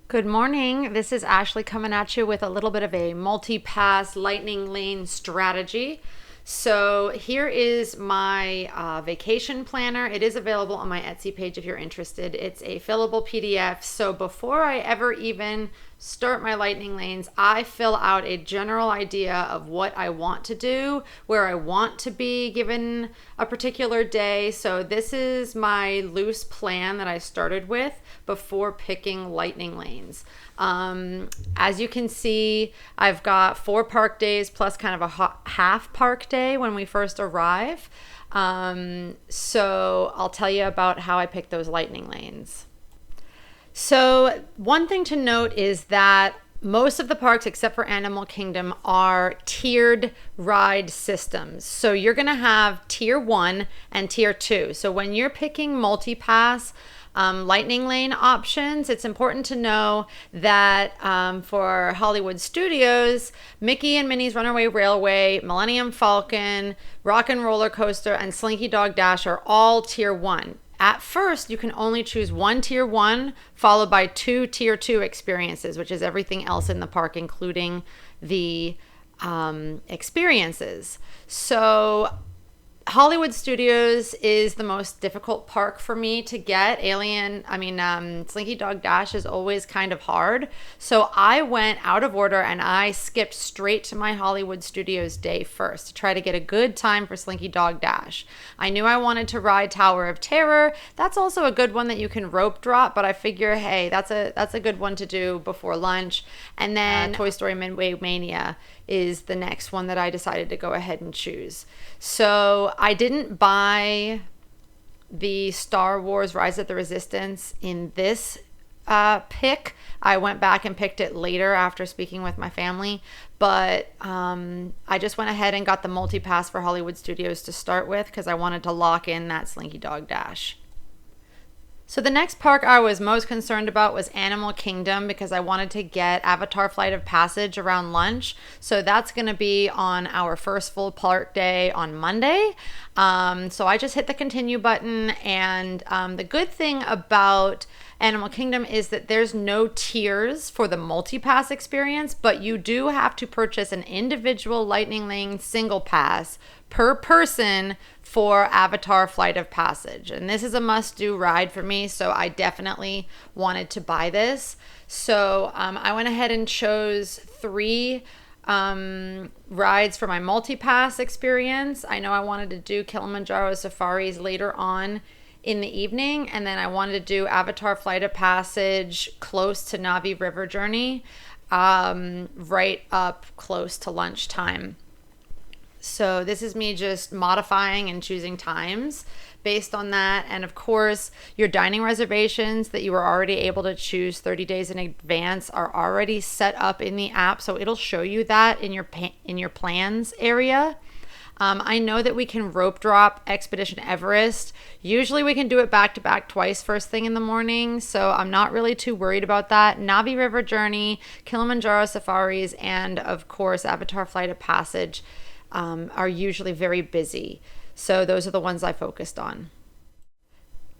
Good morning. This is Ashley coming at you with a little bit of a multi-pass lightning lane strategy. So here is my vacation planner. It is available on my Etsy page if you're interested. It's a fillable PDF. So before I ever even start my lightning lanes, I fill out a general idea of what I want to do, where I want to be given a particular day. So this is my loose plan that I started with before picking lightning lanes. As you can see, I've got 4 park days plus kind of a half park day when we first arrive. So I'll tell you about how I pick those lightning lanes. So one thing to note is that most of the parks, except for Animal Kingdom, are tiered ride systems. So you're going to have tier 1 and tier 2. So when you're picking multi-pass lightning lane options, it's important to know that for Hollywood Studios, Mickey and Minnie's Runaway Railway, Millennium Falcon, Rock and Roller Coaster, and Slinky Dog Dash are all tier 1. At first, you can only choose 1 tier 1 followed by 2 tier 2 experiences, which is everything else in the park, including the experiences. So Hollywood Studios is the most difficult park for me to get. Slinky Dog Dash is always kind of hard. So I went out of order and I skipped straight to my Hollywood Studios day first to try to get a good time for Slinky Dog Dash. I knew I wanted to ride Tower of Terror. That's also a good one that you can rope drop, but I figure, hey, that's a good one to do before lunch. And then Toy Story Midway Mania is the next one that I decided to go ahead and choose. So I didn't buy the Star Wars Rise of the Resistance in this pick. I went back and picked it later after speaking with my family, but I just went ahead and got the multi-pass for Hollywood Studios to start with because I wanted to lock in that Slinky Dog Dash. So the next park I was most concerned about was Animal Kingdom because I wanted to get Avatar Flight of Passage around lunch. So that's going to be on our first full park day on Monday. So I just hit the continue button, and the good thing about Animal Kingdom is that there's no tiers for the multi-pass experience, but you do have to purchase an individual Lightning Lane single pass per person for Avatar Flight of Passage. And this is a must-do ride for me, so I definitely wanted to buy this. So I went ahead and chose 3 rides for my multi-pass experience. I know I wanted to do Kilimanjaro Safaris later on in the evening, and then I wanted to do Avatar Flight of Passage close to Na'vi River Journey, right up close to lunchtime. So this is me just modifying and choosing times based on that. And of course, your dining reservations that you were already able to choose 30 days in advance are already set up in the app. So it'll show you that in your plans area. I know that we can rope drop Expedition Everest. Usually we can do it back to back twice first thing in the morning. So I'm not really too worried about that. Na'vi River Journey, Kilimanjaro Safaris, and of course, Avatar Flight of Passage are usually very busy. So those are the ones I focused on.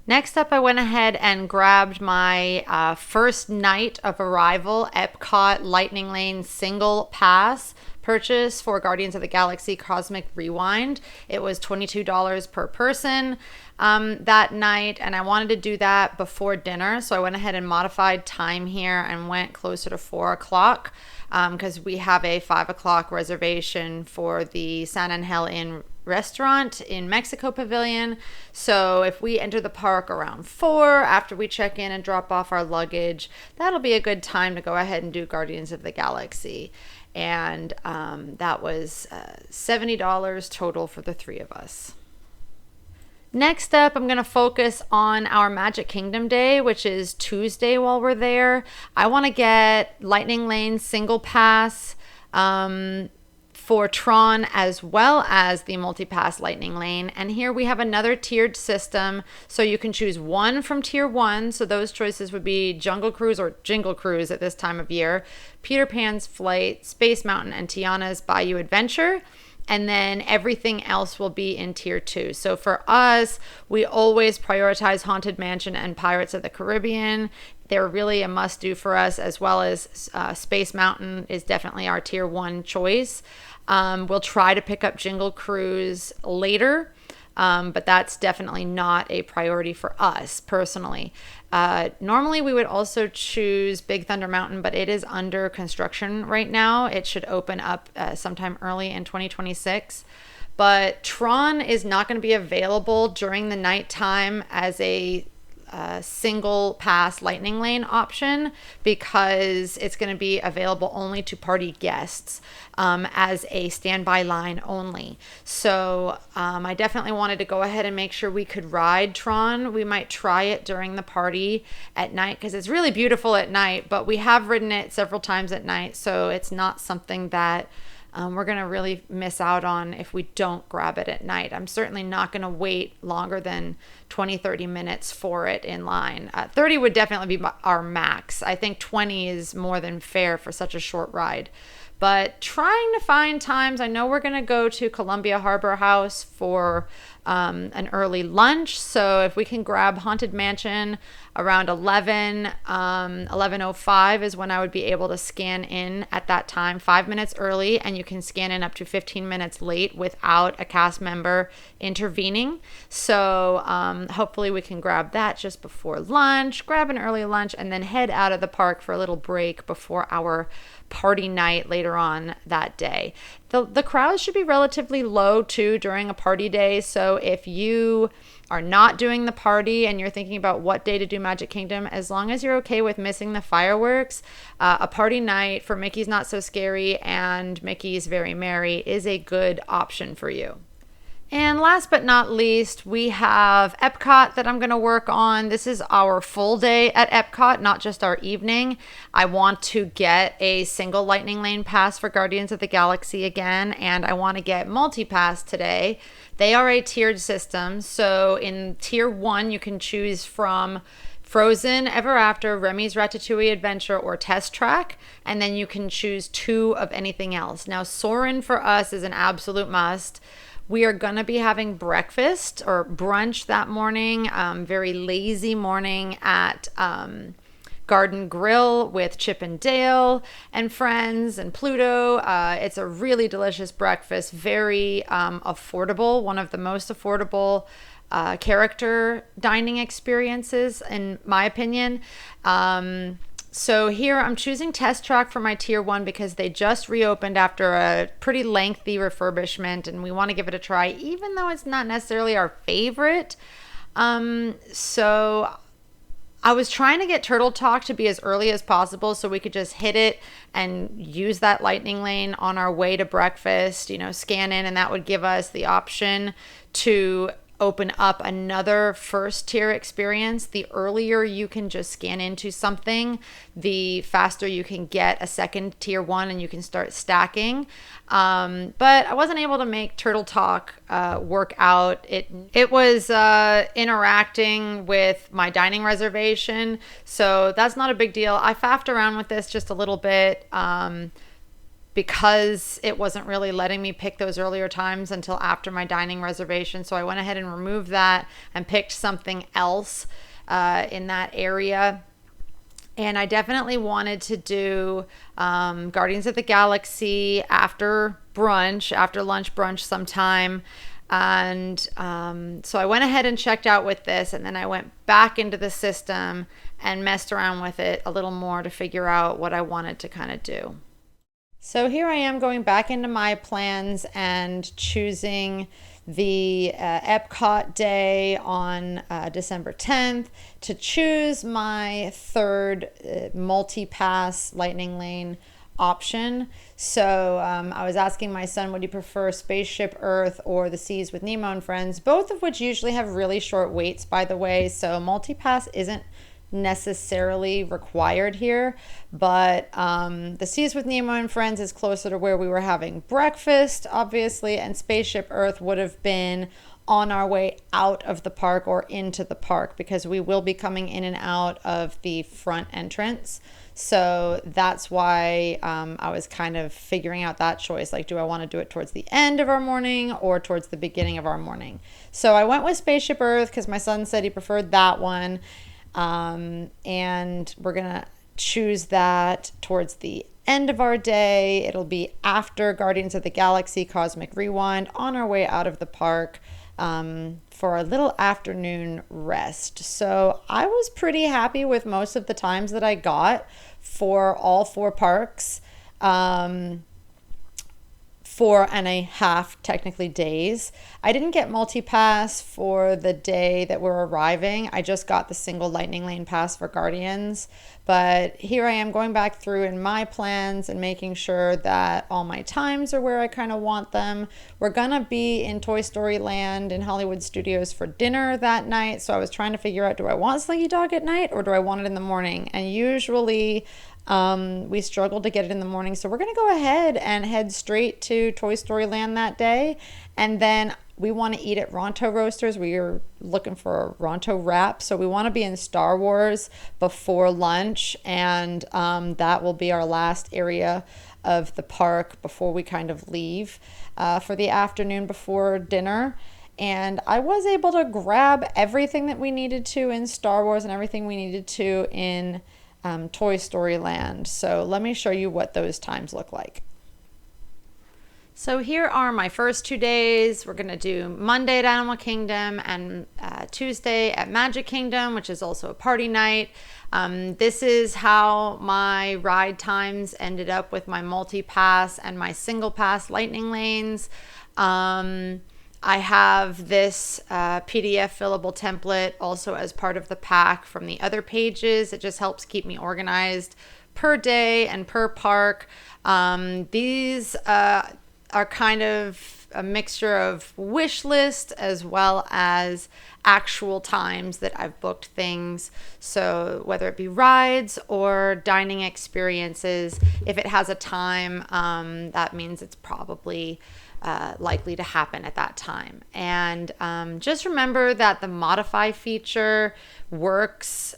Next up, I went ahead and grabbed my first night of arrival Epcot Lightning Lane single pass purchase for Guardians of the Galaxy Cosmic Rewind. It was $22 per person that night, and I wanted to do that before dinner. So I went ahead and modified time here and went closer to 4 o'clock. Because we have a 5 o'clock reservation for the San Angel Inn restaurant in Mexico Pavilion. So if we enter the park around 4 after we check in and drop off our luggage, that'll be a good time to go ahead and do Guardians of the Galaxy. And that was $70 total for the 3 of us. Next up, I'm going to focus on our Magic Kingdom day, which is Tuesday while we're there. I want to get Lightning Lane single pass for Tron as well as the multi-pass Lightning Lane. And here we have another tiered system. So you can choose 1 from tier 1. So those choices would be Jungle Cruise or Jingle Cruise at this time of year, Peter Pan's Flight, Space Mountain, and Tiana's Bayou Adventure. and then everything else will be in tier 2. So for us, we always prioritize Haunted Mansion and Pirates of the Caribbean. They're really a must-do for us, as well as Space Mountain is definitely our tier 1 choice. We'll try to pick up Jingle Cruise later, but that's definitely not a priority for us personally. Normally we would also choose Big Thunder Mountain, but it is under construction right now. It should open up sometime early in 2026. But Tron is not going to be available during the nighttime as a single pass lightning lane option, because it's going to be available only to party guests as a standby line only. So I definitely wanted to go ahead and make sure we could ride Tron. We might try it during the party at night because it's really beautiful at night, but we have ridden it several times at night, so it's not something that we're going to really miss out on if we don't grab it at night. I'm certainly not going to wait longer than 20-30 minutes for it in line. 30 would definitely be our max. I think 20 is more than fair for such a short ride. But trying to find times, I know we're going to go to Columbia Harbor House for an early lunch. So if we can grab Haunted Mansion around 11:05 is when I would be able to scan in at that time, 5 minutes early, and you can scan in up to 15 minutes late without a cast member intervening. So hopefully we can grab that just before lunch, grab an early lunch, and then head out of the park for a little break before our party night later on that day. The crowds should be relatively low too during a party day. So if you are not doing the party and you're thinking about what day to do Magic Kingdom, as long as you're okay with missing the fireworks, a party night for Mickey's Not So Scary and Mickey's Very Merry is a good option for you. And last but not least, we have Epcot that I'm going to work on. This is our full day at Epcot, not just our evening. I want to get a single Lightning Lane pass for Guardians of the Galaxy again, and I want to get multi-pass today. They are a tiered system. So in tier 1, you can choose from Frozen, Ever After, Remy's Ratatouille Adventure, or Test Track, and then you can choose 2 of anything else. Now, Soarin' for us is an absolute must. We are going to be having breakfast or brunch that morning, very lazy morning at Garden Grill with Chip and Dale and friends and Pluto. It's a really delicious breakfast, very affordable, one of the most affordable character dining experiences in my opinion. So here I'm choosing Test Track for my tier 1 because they just reopened after a pretty lengthy refurbishment, and we want to give it a try, even though it's not necessarily our favorite. So I was trying to get Turtle Talk to be as early as possible so we could just hit it and use that lightning lane on our way to breakfast, scan in, and that would give us the option to open up another first tier experience. The earlier you can just scan into something, the faster you can get a second tier 1 and you can start stacking. But I wasn't able to make Turtle Talk work out. It was interacting with my dining reservation, so that's not a big deal. I faffed around with this just a little bit because it wasn't really letting me pick those earlier times until after my dining reservation. So I went ahead and removed that and picked something else in that area. And I definitely wanted to do Guardians of the Galaxy after lunch brunch sometime. And so I went ahead and checked out with this, and then I went back into the system and messed around with it a little more to figure out what I wanted to kind of do. So here I am going back into my plans and choosing the Epcot day on December 10th to choose my third multi-pass Lightning Lane option. So I was asking my son, would you prefer Spaceship Earth or the Seas with Nemo and Friends, both of which usually have really short waits, by the way. So multi-pass isn't necessarily required here, but the Seas with Nemo and Friends is closer to where we were having breakfast, obviously, and Spaceship Earth would have been on our way out of the park or into the park, because we will be coming in and out of the front entrance. So that's why I was kind of figuring out that choice. Like, do I want to do it towards the end of our morning or towards the beginning of our morning? So I went with Spaceship Earth because my son said he preferred that one. And we're going to choose that towards the end of our day. It'll be after Guardians of the Galaxy Cosmic Rewind, on our way out of the park for a little afternoon rest. So I was pretty happy with most of the times that I got for all 4 parks. 4.5 technically days. I didn't get multi-pass for the day that we're arriving. I just got the single lightning lane pass for Guardians. But here I am going back through in my plans and making sure that all my times are where I kind of want them. We're gonna be in Toy Story Land in Hollywood Studios for dinner that night. So I was trying to figure out, do I want Slinky Dog at night or do I want it in the morning? And usually we struggle to get it in the morning. So we're going to go ahead and head straight to Toy Story Land that day. And then we want to eat at Ronto Roasters. We are looking for a Ronto wrap. So we want to be in Star Wars before lunch. And that will be our last area of the park before we kind of leave for the afternoon before dinner. And I was able to grab everything that we needed to in Star Wars and everything we needed to in Toy Story Land. So let me show you what those times look like. So here are my first 2 days. We're going to do Monday at Animal Kingdom and Tuesday at Magic Kingdom, which is also a party night. This is how my ride times ended up with my multi-pass and my single pass lightning lanes. I have this PDF fillable template also as part of the pack from the other pages. It just helps keep me organized per day and per park. These are kind of a mixture of wish list as well as actual times that I've booked things. So whether it be rides or dining experiences, if it has a time, that means it's probably likely to happen at that time. And just remember that the modify feature works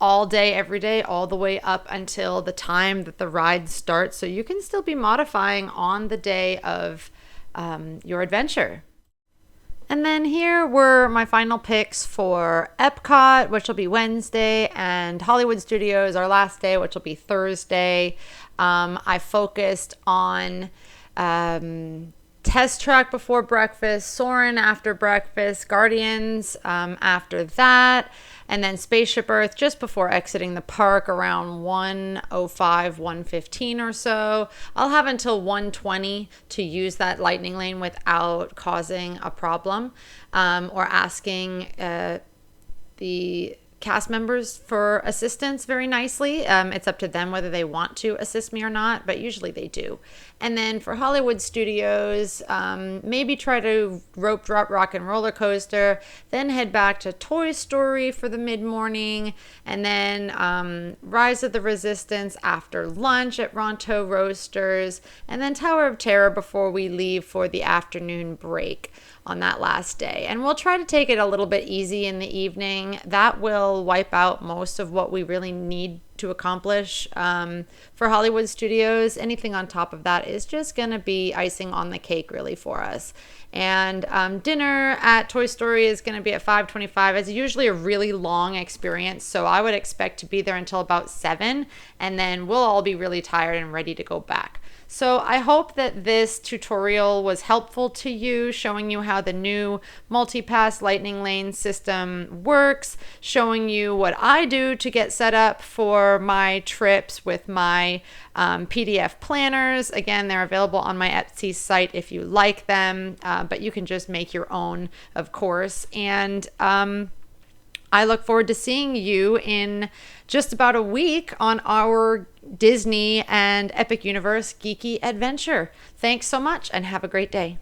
all day, every day, all the way up until the time that the ride starts. So you can still be modifying on the day of your adventure. And then here were my final picks for Epcot, which will be Wednesday, and Hollywood Studios, our last day, which will be Thursday. I focused on Test Track before breakfast, Soarin' after breakfast, Guardians after that, and then Spaceship Earth just before exiting the park around 1:05, 1:15 or so. I'll have until 1:20 to use that lightning lane without causing a problem or asking the cast members for assistance very nicely. It's up to them whether they want to assist me or not, but usually they do. And then for Hollywood Studios, maybe try to rope drop rock and roller coaster, then head back to Toy Story for the mid-morning, and then Rise of the Resistance after lunch at Ronto Roasters, and then Tower of Terror before we leave for the afternoon break on that last day. And we'll try to take it a little bit easy in the evening. That will wipe out most of what we really need to accomplish for Hollywood Studios. Anything on top of that is just going to be icing on the cake really for us. And dinner at Toy Story is going to be at 5:25. It's usually a really long experience, so I would expect to be there until about 7, and then we'll all be really tired and ready to go back. So I hope that this tutorial was helpful to you, showing you how the new multi-pass lightning lane system works, showing you what I do to get set up for my trips with my PDF planners. Again, they're available on my Etsy site if you like them, but you can just make your own, of course. And I look forward to seeing you in just about a week on our Disney and Epic Universe Geeky Adventure. Thanks so much and have a great day.